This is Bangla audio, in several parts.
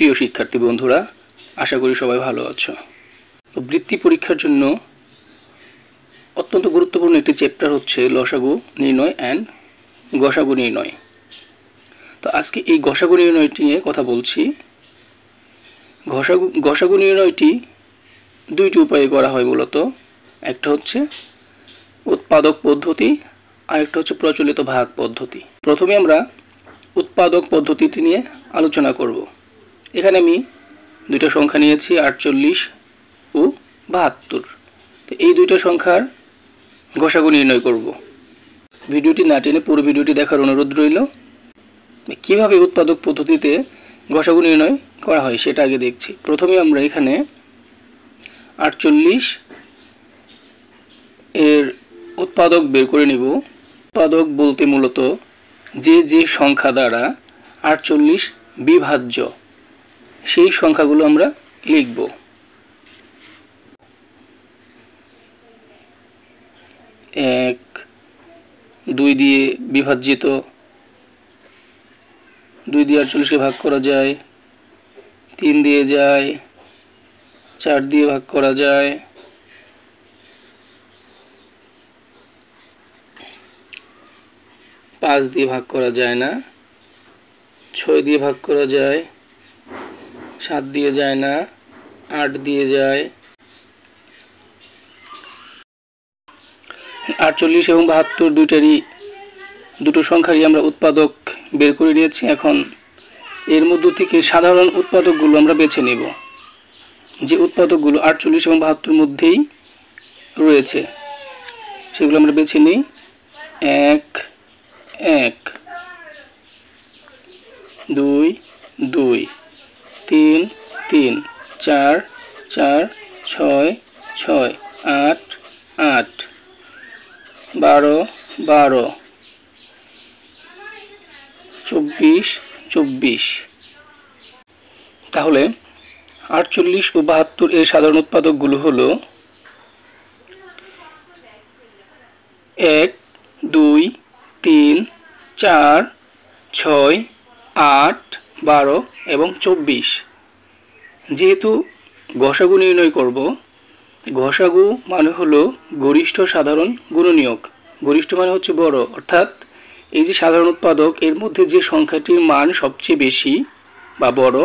প্রিয় শিক্ষার্থী বন্ধুরা, আশা করি সবাই ভালো আছো। তো বৃত্তি পরীক্ষার জন্য অত্যন্ত গুরুত্বপূর্ণ একটি চ্যাপ্টার হচ্ছে লসাগু নির্ণয় অ্যান্ড গসাগু নির্ণয়। তো আজকে এই গসাগু নির্ণয়টি নিয়ে কথা বলছি। গসাগু নির্ণয়টি দুইটি উপায়ে করা হয় মূলত। একটা হচ্ছে উৎপাদক পদ্ধতি, আরেকটা হচ্ছে প্রচলিত ভাগ পদ্ধতি। প্রথমে আমরা উৎপাদক পদ্ধতিটি নিয়ে আলোচনা করব। এখানে আমি দুইটা সংখ্যা নিয়েছি, 48 ও 72। তো এই দুইটা সংখ্যার গসাগু নির্ণয় করব। ভিডিওটি না টেনে পুরো ভিডিওটি দেখার অনুরোধ রইল। কিভাবে উৎপাদক পদ্ধতিতে গসাগু নির্ণয় করা হয় সেটা আগে দেখছি। প্রথমে আমরা এখানে 48 এর উৎপাদক বের করে নিব। উৎপাদক বলতে মূলত যে সংখ্যা দ্বারা 48 বিভাজ্য সেই সংখ্যাগুলো আমরা লিখব। এক, 2 দিয়ে বিভাজিত, 2 দিয়ে 48কে ভাগ করা যায়, 3 দিয়ে যায়, 4 দিয়ে ভাগ করা যায়, 5 দিয়ে ভাগ করা যায় না, 6 দিয়ে ভাগ করা যায়, 7 দিয়ে যায় না, 8 দিয়ে যায়। 48 এবং 72 দুটো সংখ্যারই আমরা উৎপাদক বের করে নিয়েছি। এখন এর মধ্য থেকে সাধারণ উৎপাদকগুলো আমরা বেছে নেব। যে উৎপাদকগুলো 48 এবং 72 মধ্যেই রয়েছে সেগুলো আমরা বেছে নিই। 1 1, 2 2, 3 3, 4 4, 6 6, 8 8, 12 12, 24 24। তাহলে 48 ও 72 এর সাধারণ উৎপাদকগুলো হলো 1 2 3 4 6 8 12 এবং 24। যেহেতু গসাগু নির্ণয় করব, গসাগু মানে হলো গরিষ্ঠ সাধারণ গুণনীয়ক। গরিষ্ঠ মানে হচ্ছে বড়, অর্থাৎ এই যে সাধারণ উৎপাদক এর মধ্যে যে সংখ্যাটির মান সবচেয়ে বেশি বা বড়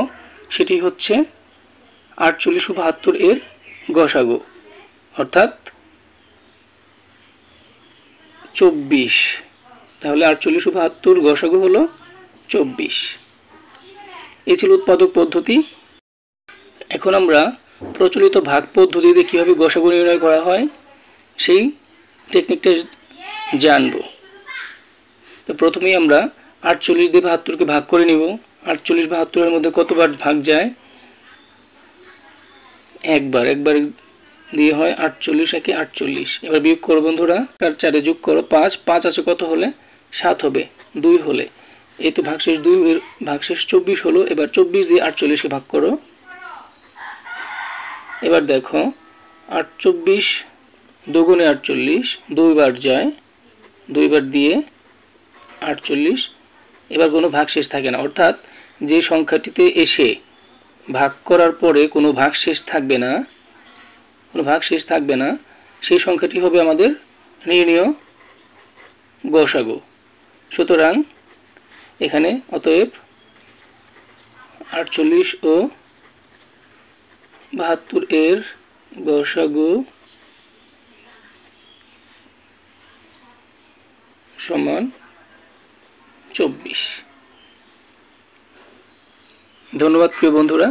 সেটি হচ্ছে 48 ও 72 এর গসাগু, অর্থাৎ 24। তাহলে 48 ও 72 গসাগু হলো 24। এই ছিল উৎপাদক পদ্ধতি। এখন আমরা প্রচলিত ভাগ পদ্ধতিতে কিভাবে গসাগু নির্ণয় করা হয় সেই টেকনিকটা জানব। তো প্রথমেই আমরা 48 দিয়ে 72কে ভাগ করে নিব। 48 72 এর মধ্যে কতবার ভাগ যায়? একবার দিয়ে হয় 48 একে 48। এবার বিয়োগ করো বন্ধুরা, 4 যোগ করো 5 5 আছে কত হলে? 7 হবে, 2 হলে। এই তো ভাগশেষ 2 এর ভাগশেষ 24 হলো। এবার 24 দিয়ে 48কে ভাগ করো। এবার দেখো 24 দুগুণে 48, 2 বার যায়, 2 বার দিয়ে 48। এবার কোনো ভাগশেষ থাকে না, অর্থাৎ যে সংখ্যাটিতে এসে ভাগ করার পরে কোনো ভাগশেষ থাকবে না, সেই সংখ্যাটি হবে আমাদের নির্ণীয় গসাগু। সুতরাং এখানে অতএব 48 ও 72 এর গসাগু সমান 24। ধন্যবাদ প্রিয় বন্ধুরা।